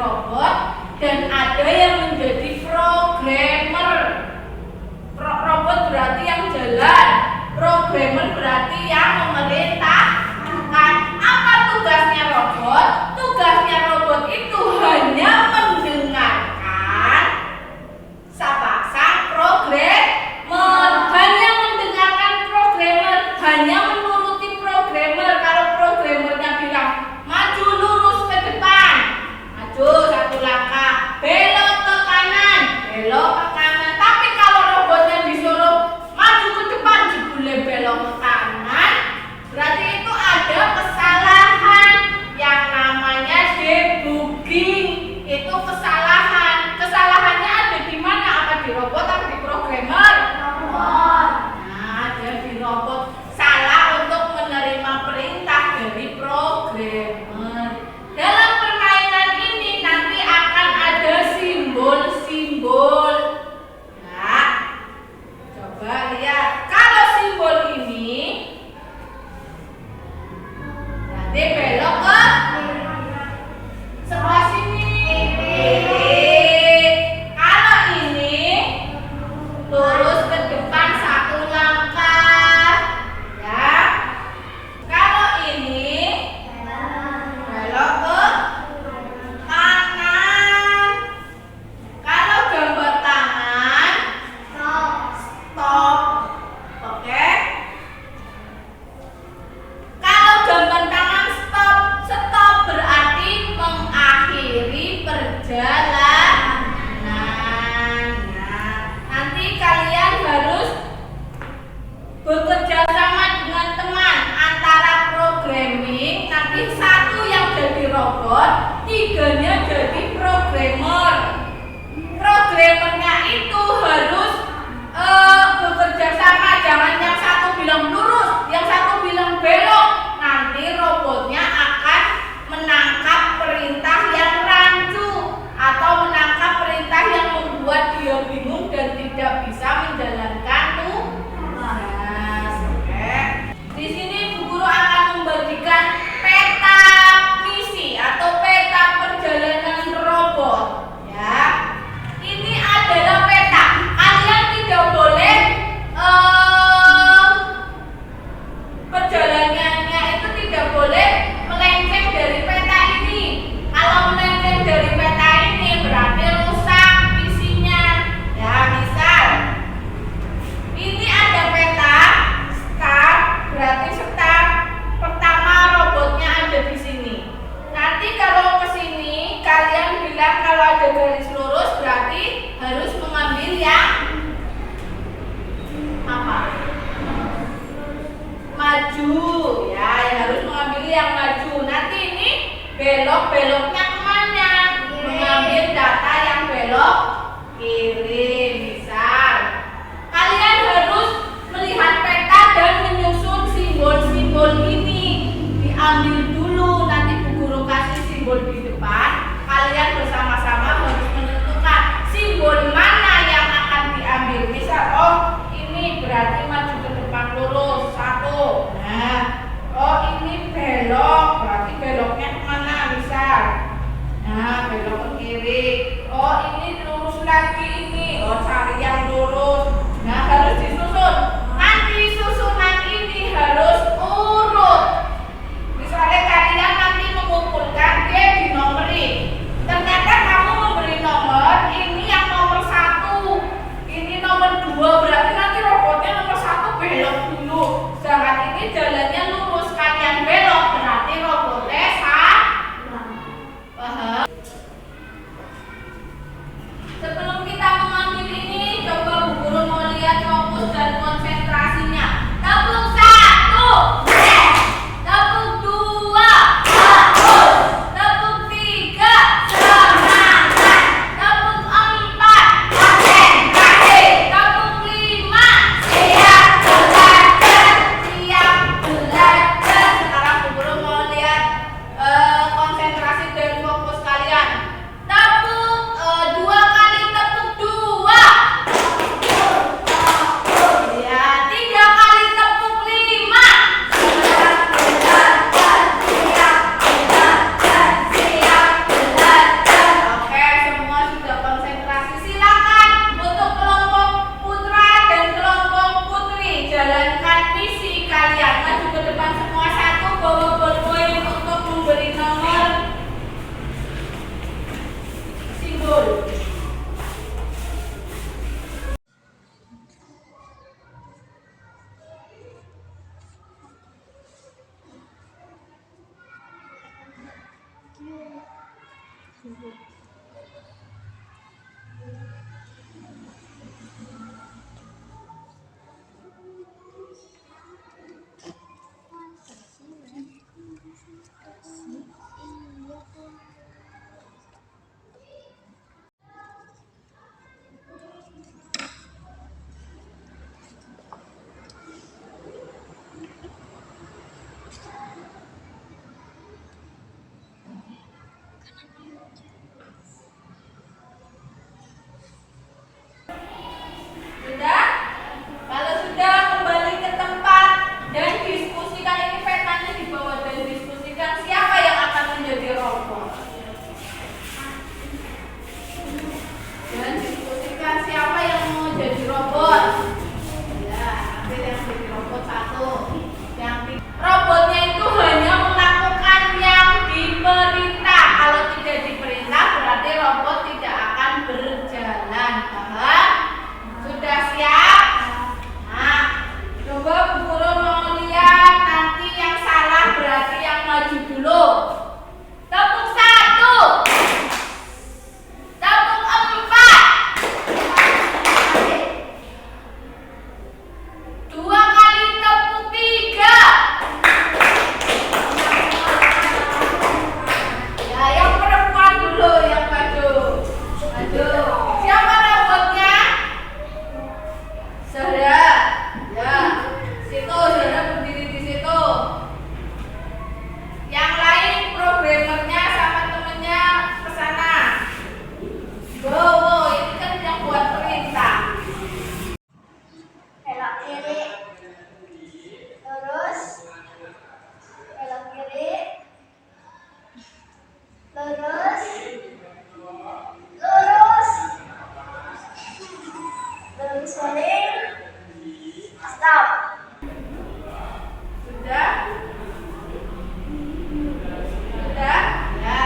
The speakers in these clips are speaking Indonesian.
robot dan ada yang menjadi programmer. Robot berarti yang jalan, programmer berarti yang memerintahkan. Apa tugasnya robot? Tugasnya robot itu hanya mendengarkan sang programmer, hanya mendengarkan programmer, hanya menuruti programmer. Kalau programmernya bilang maju lurus ke depan, maju satu langkah, belok ke kanan, belok ke kanan. Tapi kalau robotnya disuruh maju ke depan, jebule belok ke kanan, berarti itu ada kesalahan yang namanya debugging. Itu kesalahan. Kesalahannya ada di mana? Apa di robot atau di programmer? Robot. Nah, dia di robot. Salah untuk menerima perintah dari programmer. Dalam permainan ini nanti akan ada simbol-simbol. Nah, coba lihat. Kalau simbol ini nanti belok ke sebelah sini. Kalau ini lurus ke depan satu langkah, ya. Kalau ini belok ke kanan. Kalau gambar tangan stop. Oke. Kalau gambar tangan stop berarti mengakhiri perjalanan. Nah, nanti kalian harus bekerja sama dengan teman antara programming. Nanti satu yang jadi robot, tiganya jadi programmer. Programmernya itu harus bekerja sama. Jangan yang satu bilang lurus, yang satu bilang belok. Nanti robotnya akan menangkap perintah yang rancu atau menangkap perintah yang membuat dia bingung dan tidak bisa menjalankan tugas. Oke. Di sini Bu Guru akan membagikan peta misi atau peta perjalanan robot. Ya, ini adalah peta. Kalian tidak boleh perjalanannya itu tidak boleh melenceng dari peta ini. Kalau melenceng dari peta ini berarti rusak visinya. Ya, misal ini ada peta start, berarti start pertama robotnya ada di sini. Nanti kalau ke sini kalian bilang kalau ada garis lurus berarti harus mengambil yang apa? Maju, ya, harus mengambil yang maju. Nanti ini beloknya kemana? Mengambil data yang belok kiri. Misal kalian harus melihat peta dan menyusun simbol-simbol ini. Diambil dulu, nanti Bu Guru kasih simbol di depan. Kalian bersama-sama harus menentukan simbol mana yang akan diambil. Misal, oh ini berarti maju ke depan lurus satu. Nah, oh ini belok, berarti beloknya kemana? Misal, nah belok ke kiri. Oh ini lurus lagi ini. Oh cari yang lurus. Nah harus disusun. Nanti susunan ini harus urut. Misalnya kalian nanti mengumpulkan dia dinomori. Ternyata kamu memberi nomor ini yang nomor 1, ini nomor 2, berarti nanti robotnya nomor 1 belok dulu. Sedangkan ini jalannya lurus, kalian belok berarti robotnya salah. Paham? Sebelum kita mengambil ini, coba Bu Guru mau lihat fokus dan konsep Sudah? Kalau sudah, kembali ke tempat dan diskusikan, ini petanya di bawah, dan diskusikan siapa yang akan menjadi robot. Dan diskusikan siapa yang mau jadi robot. Ya, nanti yang jadi robot satu. Yang robotnya itu hanya melakukan yang diperintah. Kalau tidak diperintah berarti robot tidak akan berjalan. Paham? Sudah siap? Nah, coba Bu Guru mau lihat, nanti yang salah berarti yang maju dulu. Tepuk 1, tepuk 4, 2 kali tepuk 3. Ya, yang perempuan dulu yang maju. Maju. Siapa robotnya? Zahra. Ya, situ Zahra berdiri di situ. Yang lain programmernya sama temennya ke sana. Go, ini kan yang buat perintah. Belok kiri, lurus, belok kiri, lurus, lurus, lurus balik, stop. Sudah? Sudah? Ya.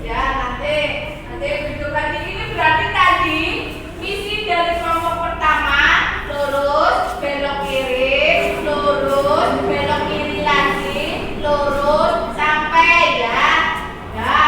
Ya, nanti duduk lagi. Ini berarti tadi misi dari kelompok pertama, lurus, belok kiri, lurus, belok kiri lagi, lurus sampai ya. Ya,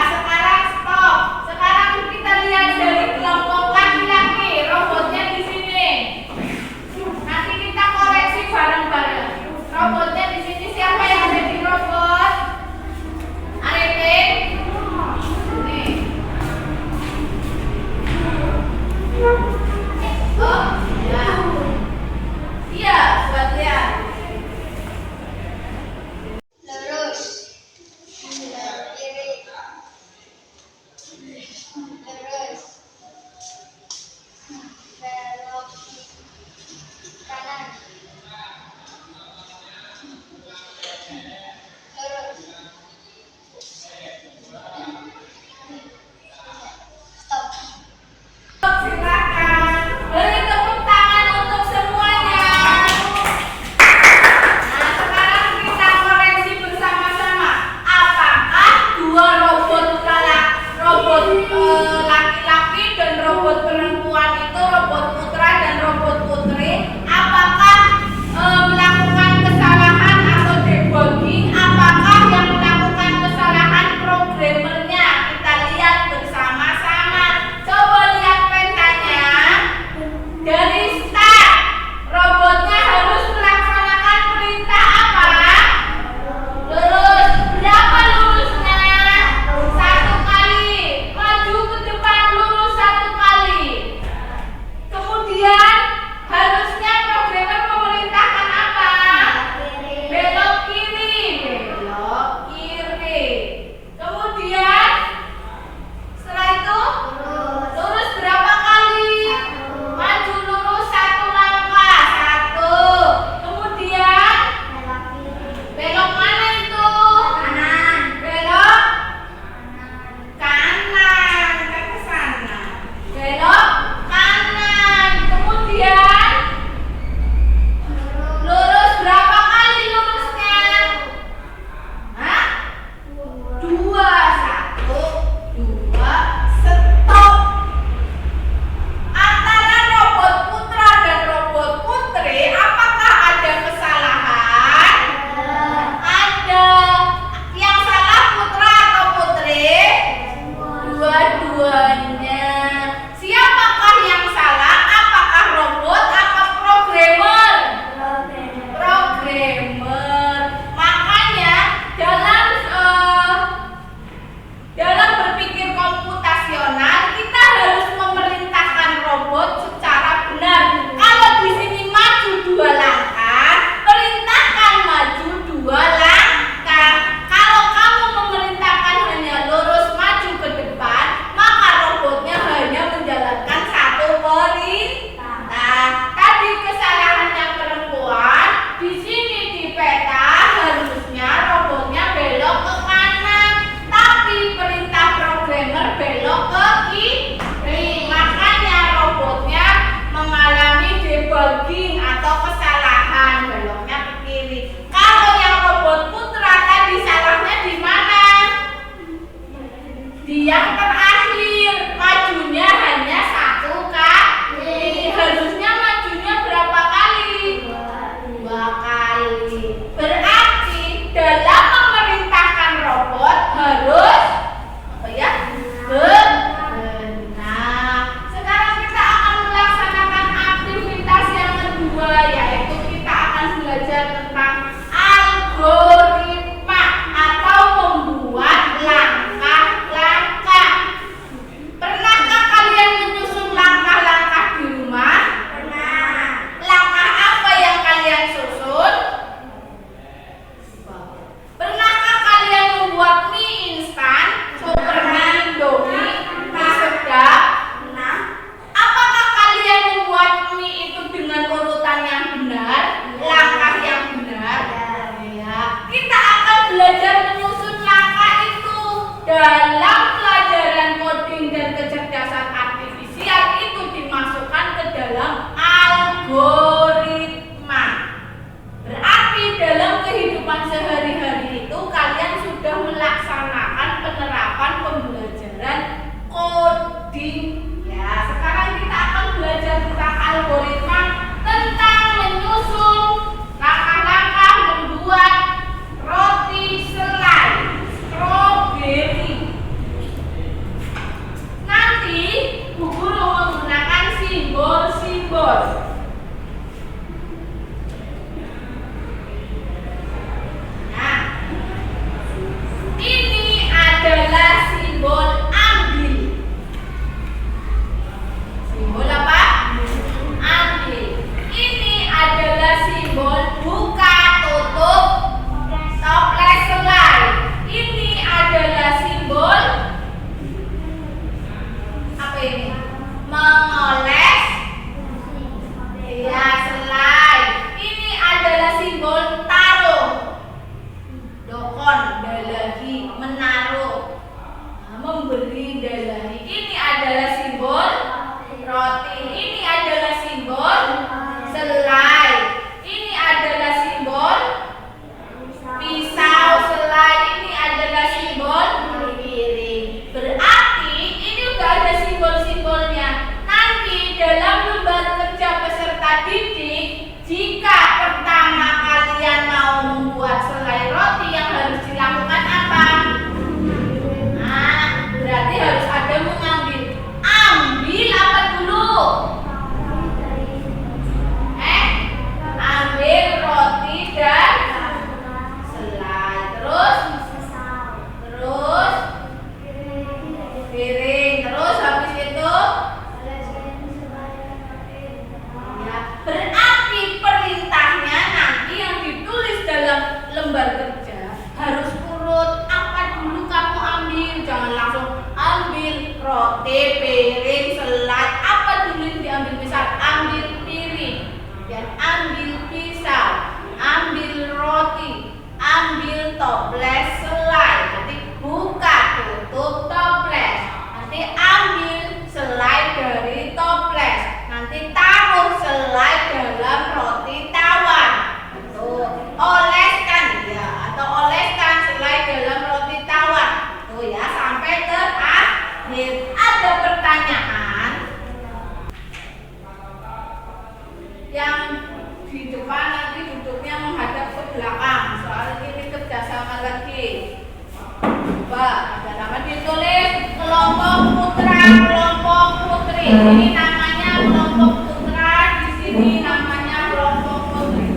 Yang terakhir, majunya hanya 1 kali. Harusnya majunya berapa kali? 2 kali. Berarti dalam memerintahkan robot harus apa ya? Benar. Sekarang kita akan melaksanakan aktivitas yang kedua, yaitu kita akan belajar tentang algoritma atau membuat langkah-langkah. Pernahkah kalian menyusun langkah-langkah di rumah? Pernah. Langkah apa yang kalian susun? Pernahkah kalian membuat mie instan seperti Indomie, mie sedap? Pernah. Apakah kalian membuat mie itu dengan urutan yang benar, langkah yang benar? Ya. Kita akan belajar menyusun langkah itu. Dalam pelajaran coding dan kecerdasan artifisial itu dimasukkan ke dalam algoritma. Berarti dalam kehidupan sehari-hari itu kalian sudah melaksanakan penerapan pembelajaran coding. Ya, sekarang kita akan belajar tentang algoritma, tentang menyusun langkah-langkah membuat roti selai stroberi. Nanti Bu Guru menggunakan simbol-simbol. Nah, ini adalah simbol ambil. Simbol apa? Ambil. Ini adalah simbol buka tutup toples selai. Ini adalah simbol apa ini? Mengoles ya selai. Ini adalah simbol taruh. Dokon dalahi, menaruh. Memberi dalahi. Ini adalah simbol roti. Ini adalah simbol selai. Ini adalah simbol pisau selai. Ini adalah simbol piring. Berarti ini udah ada simbol-simbolnya. Nanti dalam lembar kerja peserta didik, jika pertama kalian mau membuat selai roti, yang harus dilakukan apa? Nah, berarti harus ada mengambil. Ambil apa dulu? Ambil roti dan selai. Terus piring. Terus habis itu ya, berarti perintahnya nanti yang ditulis dalam lembar kerja harus urut. Apa dulu kamu ambil? Jangan langsung ambil roti, piring, selai. Apa dulu yang diambil? Misal ambil piring dan ambil pisau, ambil roti, ambil toples selai. Nanti buka tutup toples. Nanti ambil selai dari toples. Nanti taruh selai dalam roti tawar. Tuh, oleskan ya, atau oleskan selai dalam roti tawar. Tuh ya, sampai terakhir. Ada pertanyaan? Yang di depan nanti duduknya menghadap ke belakang. Soal ini kerjasama lagi. Coba ada nama ditulis kelompok putra, kelompok putri. Ini namanya kelompok putra, di sini namanya kelompok putri.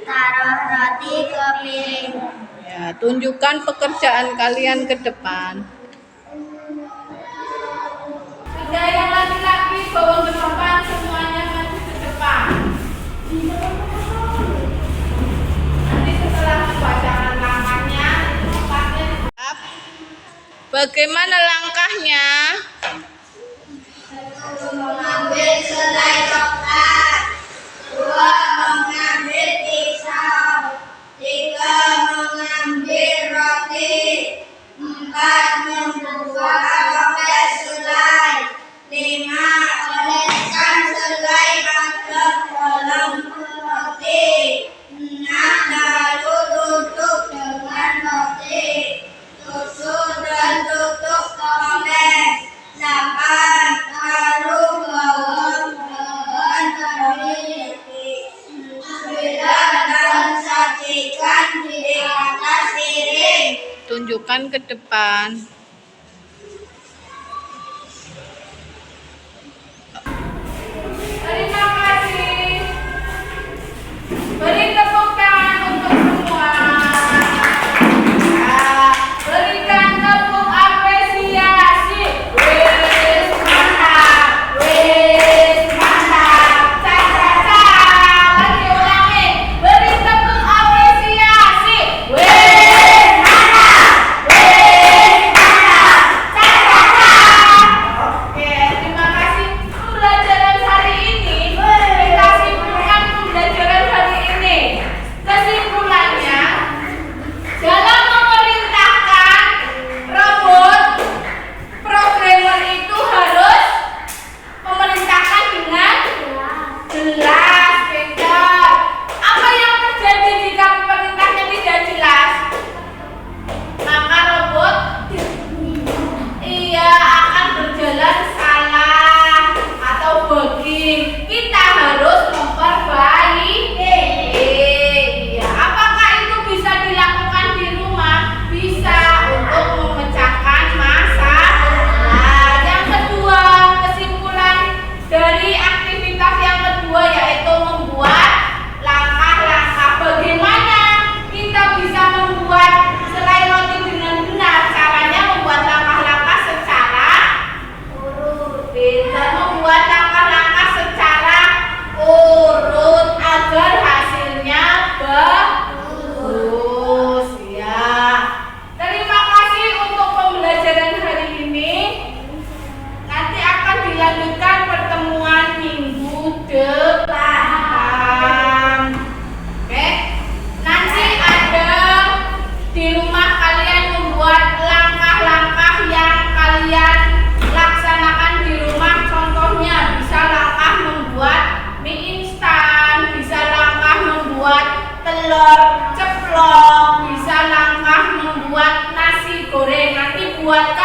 taruh roti ke piring. Ya, tunjukkan pekerjaan kalian ke depan. Sudah, yang laki-laki bawa ke depan, semuanya maju ke depan. Nanti setelah membacakan langkahnya, itu tempatnya. Bagaimana langkahnya? Mengambil selai coklat, 2 mengambil pisau, 3 mengambil roti, 4 membuat roket selai, 5 oleskan selai masuk dalam roti, 6 lalu tutup dengan roti, 7 dan tutup roket, 8 lalu bawa bahan dari 9 dan sajikan di atas piring. Tunjukkan ke depan. Terima kasih. Beri tepuk tangan untuk semua. Ya, berikan tepuk apresiasi. Wes mantap, wes mantap. Caca. Lagi ulangi. Beri tepuk apresiasi. Wes mantap, wes mantap. Caca. Oke, terima kasih. Pembelajaran hari ini kita simpulkan pembelajaran hari ini. Kesimpulannya, dalam memerintahkan robot, programmer itu harus memerintahkan dengan jelas, pintar. Apa yang terjadi jika pemerintahnya tidak jelas? Maka robot akan berjalan salah atau bugging. Kita harus memperbaiki. Iya, apakah itu bisa dilakukan di rumah? Bisa, untuk memecahkan masalah. Yang kedua, kesimpulan dari aktivitas yang kedua yaitu membuat langkah-langkah. Bagaimana kita bisa membuat selai roti dengan benar? Caranya membuat langkah-langkah secara urut. Pintar, membuat langkah-langkah secara urut agar hasilnya bagus. Ya. Terima kasih untuk pembelajaran hari ini. Nanti akan dilanjutkan pertemuan minggu depan. Oke. Nanti ada di rumah kalian membuat langkah-langkah yang kalian laksanakan di rumah. Contohnya bisa langkah membuat mie instan, bisa langkah membuat telur ceplok, bisa langkah membuat nasi goreng. Nanti buat